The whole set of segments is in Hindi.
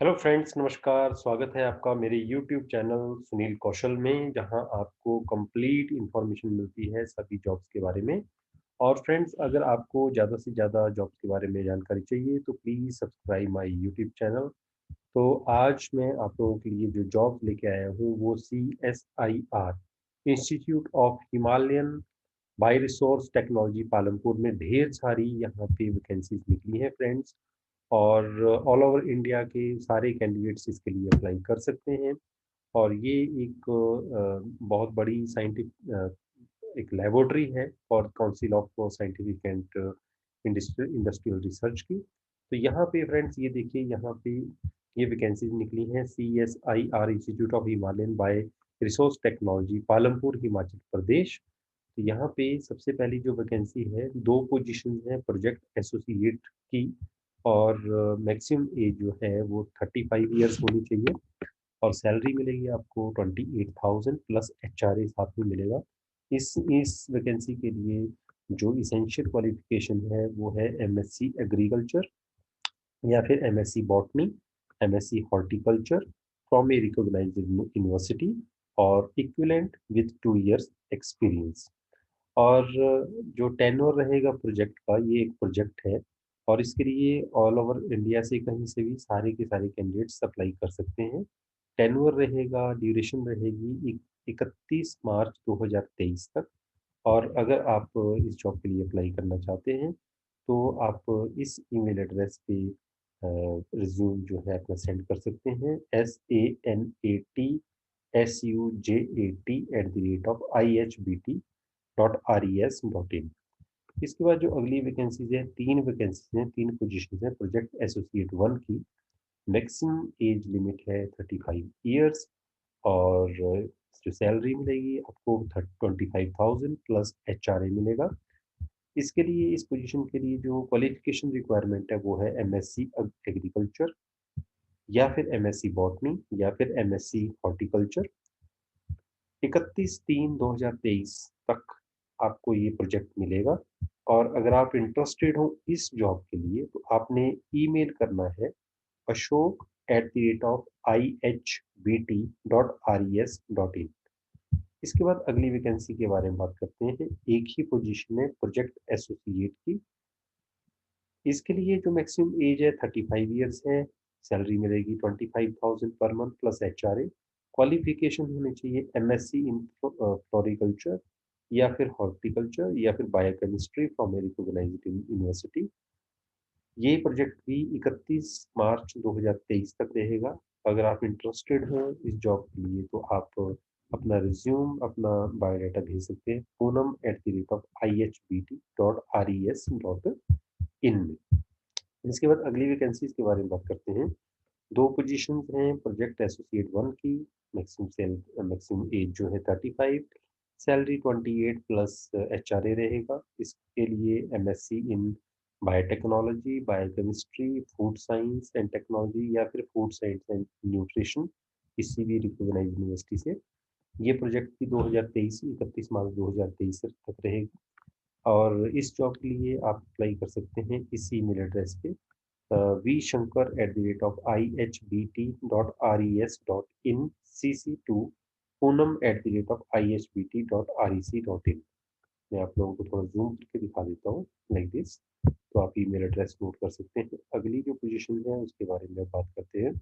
हेलो फ्रेंड्स, नमस्कार। स्वागत है आपका मेरे यूट्यूब चैनल सुनील कौशल में, जहां आपको कंप्लीट इंफॉर्मेशन मिलती है सभी जॉब्स के बारे में। और फ्रेंड्स, अगर आपको ज़्यादा से ज़्यादा जॉब्स के बारे में जानकारी चाहिए तो please subscribe my YouTube channel. तो आज मैं आप लोगों के लिए जो जॉब लेके आया हूँ वो CSIR institute of Himalayan bio resource technology Palampur में ढेर सारी यहाँ पे वैकेंसीज निकली हैं फ्रेंड्स। और ऑल ओवर इंडिया के सारे कैंडिडेट्स इसके लिए अप्लाई कर सकते हैं। और ये एक बहुत बड़ी एक लेबोरेटरी है for council of scientific and industrial research की। तो यहाँ पे फ्रेंड्स ये देखिए, यहाँ पे ये वैकेंसीज निकली हैं। CSIR institute of Himalayan bioresource technology Palampur Himachal Pradesh. तो यहाँ पे सबसे पहली जो वैकेंसी है, दो पोजीशन है प्रोजेक्ट एसोसिएट की। और मैक्सिमम एज जो है वो 35 ईयर्स होनी चाहिए। और सैलरी मिलेगी आपको 28,000 प्लस एचआरए साथ में मिलेगा। इस वैकेंसी के लिए जो इसेंशियल क्वालिफिकेशन है वो है MSc एग्रीकल्चर या फिर MSc botany, MSc horticulture from a recognised university और इक्विवेलेंट विद 2 इयर्स एक्सपीरियंस। और जो टेन्योर रहेगा प्रोजेक्ट का, ये एक प्रोजेक्ट है। और इसके लिए ऑल ओवर इंडिया से कहीं से भी सारे के सारे कैंडिडेट्स अप्लाई कर सकते हैं। टेन्योर रहेगा, ड्यूरेशन रहेगी 31 मार्च 2023 तक। और अगर आप इस जॉब के लिए अप्लाई करना चाहते हैं तो आप इस ईमेल एड्रेस पे रिज्यूम जो है अपना सेंड कर सकते हैं। SANATSUJAT@IHBT.RES.in। इसके बाद जो अगली वैकेंसीज है, तीन वैकेंसीज हैं, तीन पोजीशन है प्रोजेक्ट एसोसिएट 1 की। मैक्सिमम एज लिमिट है 35 ईयर्स। और जो सैलरी मिलेगी आपको 25,000 प्लस एचआरए मिलेगा। इसके लिए, इस पोजीशन के लिए जो क्वालिफिकेशन रिक्वायरमेंट है वो है MSc एग्रीकल्चर या फिर MSc बॉटनी या फिर MSc हॉर्टिकल्चर। 31/3/2023 तक आपको ये प्रोजेक्ट मिलेगा। और अगर आप इंटरेस्टेड हो इस जॉब के लिए तो आपने ईमेल करना है ashok@ihbt.res.in। इसके बाद अगली वैकेंसी के बारे में बात करते हैं। एक ही पोजीशन है प्रोजेक्ट एसोसिएट की। इसके लिए जो मैक्सिमम एज है 35 ईयर्स है। सैलरी मिलेगी 25,000 per month plus HRA. Qualification होनी चाहिए MSc इन फ्लोरिकल्चर या फिर हॉर्टिकल्चर या फिर biochemistry from a recognised university. ये प्रोजेक्ट भी 31 मार्च 2023 तक रहेगा। अगर आप इंटरेस्टेड हैं इस जॉब के लिए तो आप अपना रिज्यूम, अपना बायोडाटा भेज सकते हैं पूनम@ihbt.res.in में। इसके बाद अगली वैकेंसीज के बारे में बात करते हैं। दो पोजीशंस हैं प्रोजेक्ट एसोसिएट 1 की। मैक्सिमम एज जो है 35। सैलरी 28 प्लस एचआरए रहेगा। इसके लिए MSc in biotechnology, biochemistry, food science and technology या फिर फूड साइंस एंड न्यूट्रिशन किसी भी रिकॉग्नाइज्ड यूनिवर्सिटी से। ये प्रोजेक्ट की 2023 31 मार्च 2023 तक रहेगी। और इस जॉब के लिए आप अप्लाई कर सकते हैं इसी ईमेल एड्रेस पे vshankar@ihbt.res.in cc2 पूनम@ihbt.rec.in। मैं आप लोगों को थोड़ा जूम करके दिखा देता हूँ लाइक दिस। तो आप ईमेल एड्रेस नोट कर सकते हैं। अगली जो पोजीशन है उसके बारे में बात करते हैं।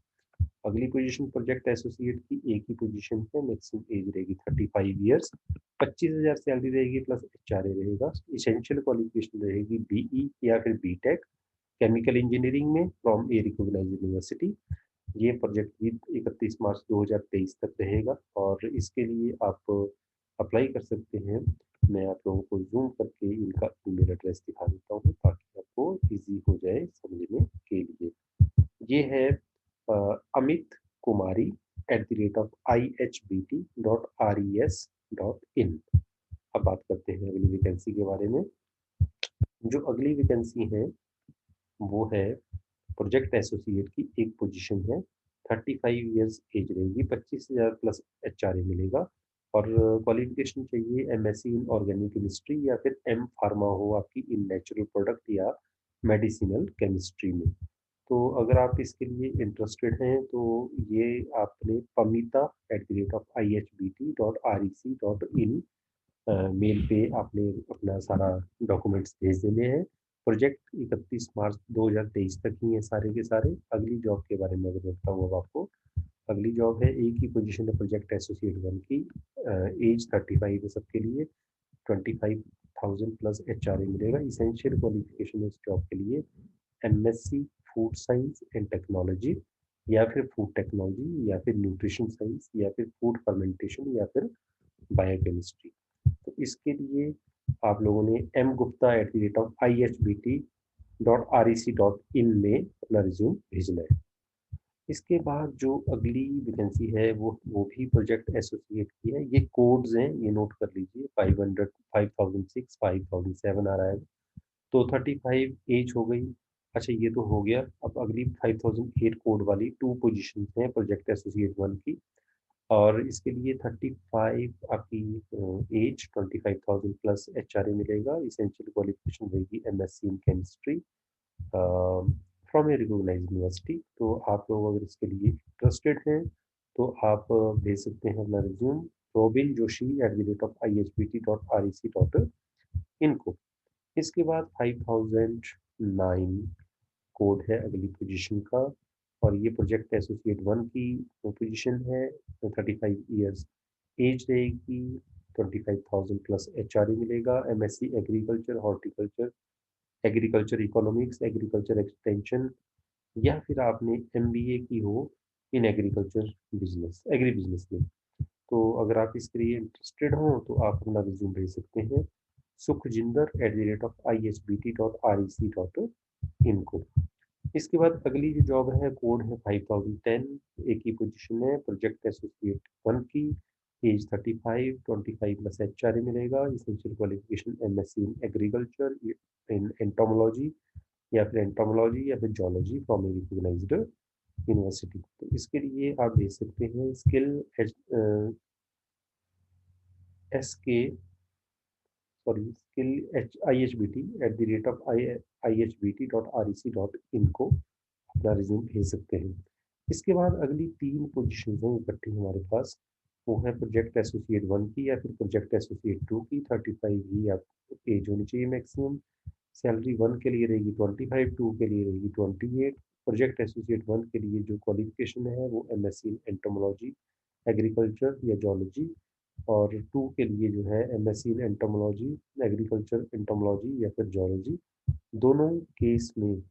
अगली पोजीशन प्रोजेक्ट एसोसिएट की एक ही पोजीशन है। मैक्सिमम एज रहेगी 35 ईयर्स। 25,000 सैलरी रहेगी प्लस एचआरए रहेगा। इसेंशियल क्वालिफिकेशन रहेगी BE या फिर BTech केमिकल इंजीनियरिंग में फ्रॉम ए रिकॉग्नाइज्ड यूनिवर्सिटी। ये प्रोजेक्ट भी 31 मार्च 2023 तक रहेगा। और इसके लिए आप अप्लाई कर सकते हैं। मैं आप लोगों को जूम करके इनका ईमेल एड्रेस दिखा देता हूँ ताकि आपको इजी हो जाए समझने के लिए। ये है अमित कुमारी @ihbt.res.in। अब बात करते हैं अगली वैकेंसी के बारे में। जो अगली वैकेंसी है वो है प्रोजेक्ट एसोसिएट की एक पोजीशन है। 35 ईयर्स एज रहेगी। 25,000 प्लस एचआरए मिलेगा। और क्वालिफिकेशन चाहिए MSc इन ऑर्गेनिक केमिस्ट्री या फिर M फार्मा हो आपकी इन नेचुरल प्रोडक्ट या मेडिसिनल केमिस्ट्री में। तो अगर आप इसके लिए इंटरेस्टेड हैं तो ये आपने pamita@ihbt.rec.in मेल पे आपने अपना सारा डॉक्यूमेंट्स भेज देने हैं। प्रोजेक्ट 31 मार्च 2023 तक ही हैं सारे के सारे। अगली जॉब के बारे में अगर बताऊँ अब आपको, अगली जॉब है, एक ही पोजीशन है प्रोजेक्ट एसोसिएट 1 की। एज 35 है सबके लिए। 25,000 प्लस एचआरए मिलेगा। इसेंशियल क्वालिफिकेशन है इस जॉब के लिए MSc food science and technology, या फिर फूड टेक्नोलॉजी, या फिर न्यूट्रिशन साइंस, या फिर फूड फर्मेंटेशन, या फिर बायोकेमिस्ट्री। तो इसके लिए आप लोगों ने m.gupta@ihbt.rec.in में अपना रिज्यूम भेजना है। इसके बाद जो अगली वैकेंसी है वो भी प्रोजेक्ट एसोसिएट की है। ये कोड्स हैं, ये नोट कर लीजिए। 500, 5006, 5007 आ रहा है। तो 35 एज हो गई। अच्छा, ये तो हो गया। अब अगली 5008 कोड वाली 2 पोजीशंस हैं प्रोजेक्ट एसोसिएट 1 की। और इसके लिए 35 आपकी एज, 25,000 प्लस एचआरए मिलेगा। इसेंशियल क्वालिफिकेशन रहेगी MSc in chemistry from a recognised university. तो आप लोग अगर इसके लिए इंटरेस्टेड हैं तो आप भेज सकते हैं अपना रिज्यूम robinjoshi@ihbt.rec.in को। इसके बाद 5009 कोड है अगली पोजीशन का, और ये प्रोजेक्ट एसोसिएट 1 की पोजीशन है। 35 इयर्स एज रहेगी। 25,000 प्लस एचआरए मिलेगा। MSc agriculture, horticulture, agriculture economics, agriculture extension, या फिर आपने एमबीए की हो in agriculture business, agri business में। तो अगर आप इसके लिए इंटरेस्टेड हो तो आप अपना रिज्यूम भेज सकते हैं sukhjinder@ihbt.rec.in को। इसके बाद अगली जो जॉब है, कोड है 5010। एक ही पोजीशन है प्रोजेक्ट एसोसिएट 1 की। एज 35, 25 प्लस एचआरए मिलेगा। Essential qualification MSc in agriculture, in entomology, या फिर एंटोमोलॉजी, या फिर zoology from a recognised university. तो इसके लिए आप भेज सकते हैं skill S K sorry skill H I H B T at the rate of I H B T dot R E C dot in को अपना रिज्यूम भेज सकते हैं। इसके बाद अगली 3 पोजीशन हैं इकट्ठी हमारे पास। वो है प्रोजेक्ट एसोसिएट 1 की या फिर प्रोजेक्ट एसोसिएट 2 की। 35 ही आप एज होनी चाहिए मैक्सिमम। सैलरी 1 के लिए रहेगी 25, 2 के लिए रहेगी 28। प्रोजेक्ट एसोसिएट 1 के लिए जो क्वालिफिकेशन है वो एमएससी इन एंटोमोलॉजी, एग्रीकल्चर या जोलॉजी, और 2 के लिए जो है MSc in entomology, agriculture, entomology या फिर जोलॉजी। दोनों केस में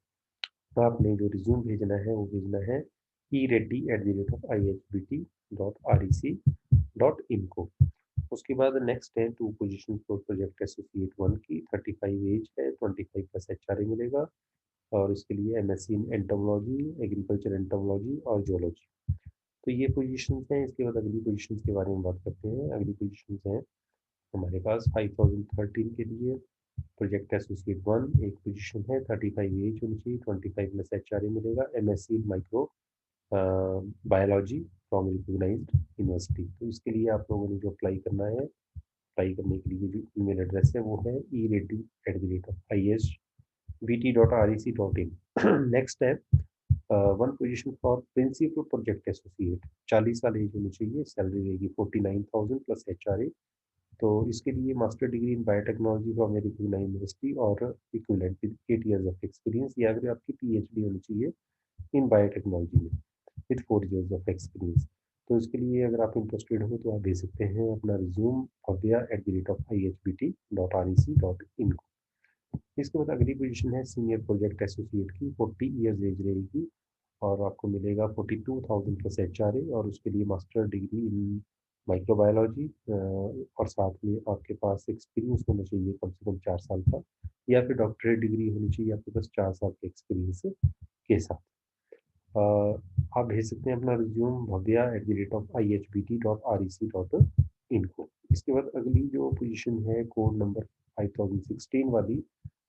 आपने जो रिज्यूम भेजना है वो भेजना है ereddy@ihbt.rec.in को। उसके बाद नेक्स्ट है 2 पोजीशन फॉर प्रोजेक्ट एसोसिएट 1 की। 35 एज है, 25 प्लस एचआरए मिलेगा, और इसके लिए MSc in entomology, agriculture entomology और जोलॉजी। तो ये पोजीशंस हैं। इसके बाद अगली पोजीशंस के बारे में बात करते हैं। अगली पोजीशंस हैं हमारे पास 5013 के लिए प्रोजेक्ट एसोसिएट 1 एक पोजीशन है। 35 एज होनी चाहिए, 25 प्लस एचआरए मिलेगा। MSc in microbiology from recognised university. तो इसके लिए आप लोगों ने जो अप्लाई करना है, अप्लाई करने के लिए जो ईमेल एड्रेस है वो है ereddy@isbt.rec.in। नेक्स्ट है 1 position for principal project associate. 40 साल एज होनी चाहिए। सैलरी रहेगी 49,000 प्लस एचआरए। तो इसके लिए master degree in biotechnology from a recognised university और equivalent with 8 years of experience, या फिर आपकी पीएचडी होनी चाहिए इन बायोटेक्नोलॉजी में विद 4 इयर्स ऑफ एक्सपीरियंस। तो इसके लिए अगर आप इंटरेस्टेड हो तो आप भेज सकते हैं अपना रिज्यूम bhavya@ihbt.rec.in को। इसके बाद अगली पोजीशन है सीनियर प्रोजेक्ट एसोसिएट की। 40 इयर्स एज रहेगी, और आपको मिलेगा 42,000 प्लस एचआरए, और उसके लिए मास्टर डिग्री इन माइक्रोबायोलॉजी, और साथ में आपके पास एक्सपीरियंस होना चाहिए कम से कम 4 साल का, या फिर डॉक्टरेट डिग्री होनी चाहिए आपके पास 4 साल के एक्सपीरियंस के साथ। आप भेज सकते हैं अपना रिज्यूम bhavya@ihbt.rec.in को। इसके बाद अगली जो पोजीशन है कोड नंबर 5016 वाली,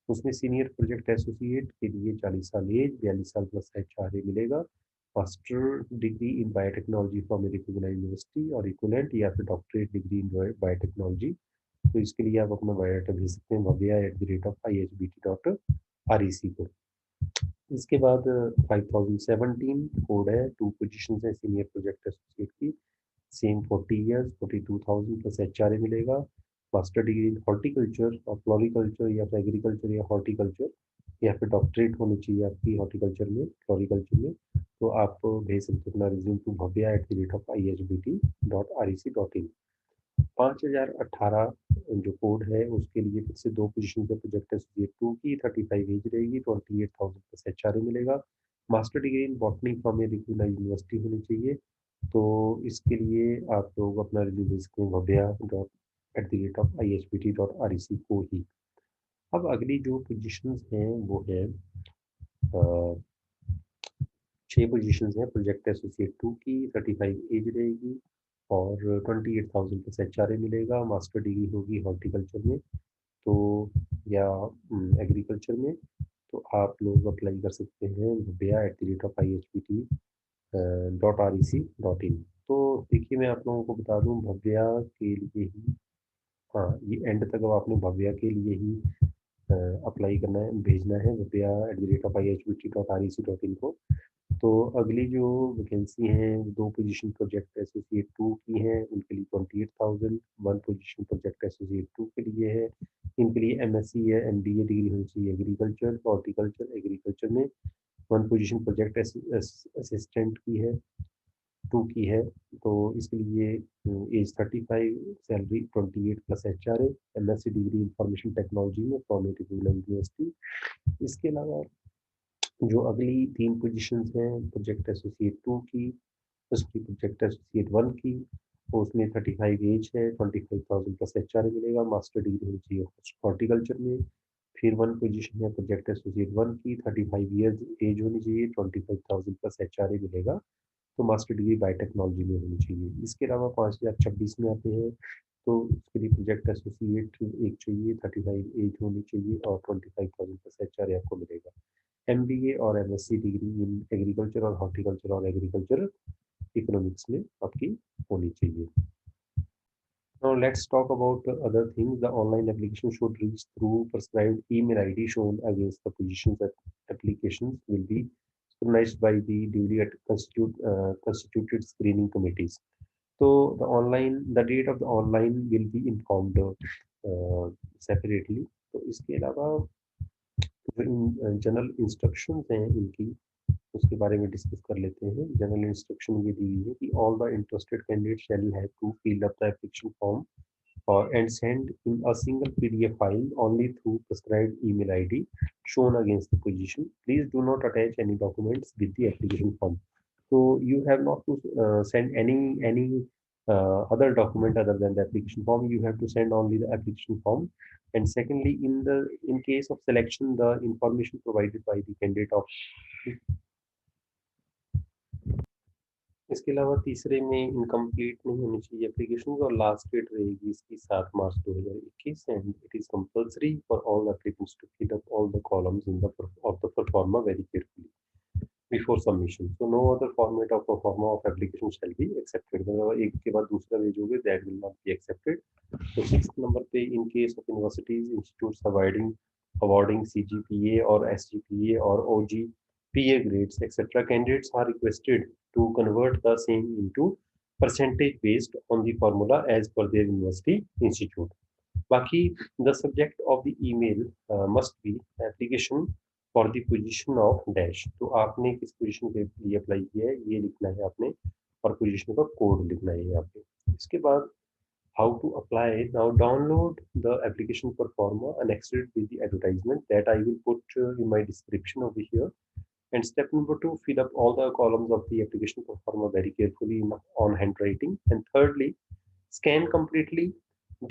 उसमें सीनियर प्रोजेक्ट एसोसिएट के लिए 40 साल एज, 42 साल प्लस एचआरए मिलेगा। Master degree in biotechnology from a recognised university और इक्विवेलेंट, या फिर डॉक्टरेट डिग्री इन बायोटेक्नोलॉजी। तो इसके लिए आप अपना बायोडाटा भेज सकते हैं bhavya@ihbt.rec को। इसके बाद 5017 कोड है, 2 पोजीशंस है सीनियर प्रोजेक्ट एसोसिएट की, सेम 40 इयर्स, 42,000 प्लस एचआरए मिलेगा। मास्टर डिग्री इन हॉर्टिकल्चर और फ्लोरिकल्चर या फिर एग्रीकल्चर या हॉर्टिकल्चर, या फिर डॉक्टरेट होनी चाहिए आपकी हॉर्टिकल्चर में, फ्लोरिकल्चर में। तो आप भेज सकते हो अपना रिज्यूम टू bhavya@ihbt.rec.in। 5018 जो कोड है उसके लिए फिर से 2 पोजीशन पे प्रोजेक्ट एसोसिएट 2 की 35 एज रहेगी, 28,000 प्लस एचआरए मिलेगा। Master degree in botany from a recognised university होनी चाहिए। तो इसके लिए आप लोग अपना रिज्यूम भेज सकते हैं bhavya@ihbt.rec को ही। अब अगली जो पोजीशंस हैं वो है 6 पोजीशंस हैं प्रोजेक्ट एसोसिएट 2 की, 35 एज रहेगी और 28,000 प्लस एचआरए मिलेगा। मास्टर डिग्री होगी हॉर्टिकल्चर में तो या एग्रीकल्चर में। तो आप लोग अप्लाई कर सकते हैं bhavya@ihbt.rec.in। तो देखिए मैं आप लोगों को बता दूं भव्या के लिए ही, हाँ ये एंड तक अब आपने भव्या के लिए ही अप्लाई करना है, भेजना है bhavya@ihbt.rec.in को। तो अगली जो वैकेंसी हैं 2 पोजीशन प्रोजेक्ट एसोसिएट 2 की हैं, उनके लिए 28,000, 1 पोजीशन प्रोजेक्ट एसोसिएट 2 के लिए है। इनके लिए एमएससी या एमबीए डिग्री होनी चाहिए एग्रीकल्चर, हॉर्टिकल्चर, एग्रीकल्चर में। 1 पोजीशन प्रोजेक्ट असिस्टेंट की है, 2 की है। तो इसके लिए age 35, salary 28 plus HRA, MSc degree information technology में फ्रॉम ए रिकग्नाइज्ड यूनिवर्सिटी। इसके अलावा जो अगली 3 पोजीशंस हैं प्रोजेक्ट एसोसिएट 2 की, उसकी प्रोजेक्ट एसोसिएट 1 की, तो उसमें 35 एज है, 25,000 प्लस एचआरए मिलेगा। मास्टर डिग्री होनी चाहिए हॉर्टिकल्चर में। फिर 1 पोजीशन है प्रोजेक्ट एसोसिएट 1 की, 35 ईयर्स एज होनी चाहिए, 25,000 प्लस एचआरए मिलेगा। तो मास्टर डिग्री बायोटेक्नोलॉजी में होनी चाहिए। इसके अलावा 5026 में आते हैं तो उसके लिए प्रोजेक्ट एसोसिएट एक चाहिए, 35 एज होनी चाहिए और 25,000 प्लस एचआरए आपको मिलेगा। एमबीए और एमएससी डिग्री इन एग्रीकल्चर और हॉर्टिकल्चर और एग्रीकल्चर इकोनॉमिक्स में आपकी होनी चाहिए। Now let's talk about the other things. The online application should reach through prescribed email ID shown against the positions that applications will be scrutinized by the duly constituted screening committees. So the date of the online will be informed separately. तो इसके अलावा जो इन जनरल इंस्ट्रक्शंस हैं इनकी, उसके बारे में डिस्कस कर लेते हैं। जनरल इंस्ट्रक्शन ये दी हुई है कि all the interested candidate shall have to fill up the application form and send in a single PDF file only through prescribed email ID shown against the position. Please do not attach any documents with the application form. So you have not to send any other document other than the application form. You have to send only the application form. And secondly, in case of selection, the information provided by the candidate of, इसके अलावा तीसरे में इनकम्प्लीट नहीं होनी चाहिए एप्लीकेशन और लास्ट डेट रहेगी इसकी 7 मार्च 2021 and it is compulsory for all applicants to fill up all the columns in the of the proforma very carefully before submission. So no other format of proforma of application shall be accepted, मतलब एक के बाद दूसरा भेजोगे that will not be accepted. तो 6th नंबर पे in case of universities institutes awarding CGPA or SGPA or OGPA grades, etc. Candidates are requested to convert the same into percentage based on the formula as per their university institute. बाकी the subject of the email must be application for the position of dash। तो आपने किस पोजीशन के लिए अप्लाई किया है ये लिखना है आपने और पोजीशन का कोड लिखना है यहाँ पे। इसके बाद how to apply, now download the application performer annexed with the advertisement that I will put in my description over here. And step number 2, fill up all the columns of the application performer very carefully on handwriting. And thirdly, scan completely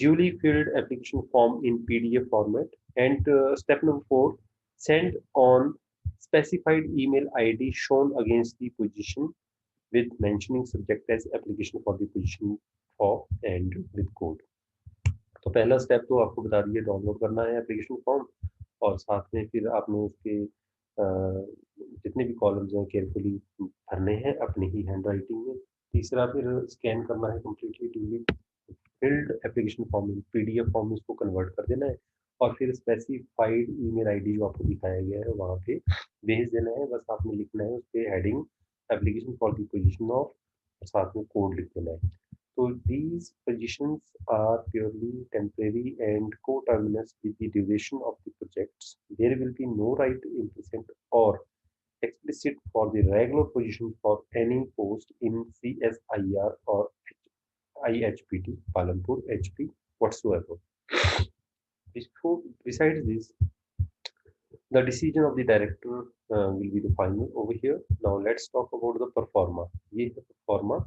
duly filled application form in PDF format. And step number 4, send on specified email ID shown against the position with mentioning subject as application for the position for and with code। तो पहला स्टेप तो आपको बता दिए, डाउनलोड करना है एप्लीकेशन फॉर्म और साथ में फिर आपने उसके जितने भी कॉलम्स हैं केयरफुली भरने हैं अपनी ही हैंड राइटिंग में। तीसरा फिर स्कैन करना है completely duly field application form में, PDF फॉर्म में उसको कन्वर्ट कर देना है और फिर स्पेसिफाइड ईमेल आईडी जो आपको दिखाया गया है वहाँ पे भेज देना है। बस आपने लिखना है उस पे heading application for the position of, साथ में कोड लिख देना है। So these positions are purely temporary and coterminous with the duration of the projects. There will be no right implicit or explicit for the regular position for any post in CSIR or IHPT, Palampur, HP, whatsoever. Besides this, the decision of the director will be the final over here. Now let's talk about the performa. ये है performa।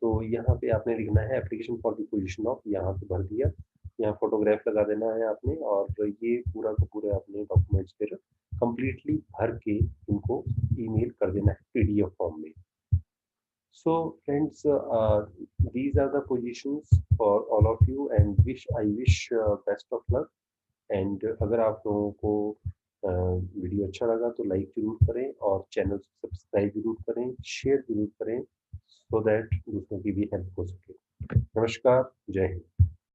तो यहाँ पे आपने लिखना है application for the position of, यहाँ पे भर दिया, यहाँ फोटोग्राफ लगा देना है आपने, और ये पूरा का पूरा आपने डॉक्यूमेंट्स फिर कंप्लीटली भर के इनको ईमेल कर देना है पीडीएफ फॉर्म में। So friends, these are the positions for all of you and I wish best of luck। And अगर आप लोगों को वीडियो अच्छा लगा तो लाइक जरूर करें और चैनल सब्सक्राइब जरूर करें, शेयर जरूर करें, सो दैट दूसरों की भी हेल्प हो सके। नमस्कार, जय हिंद।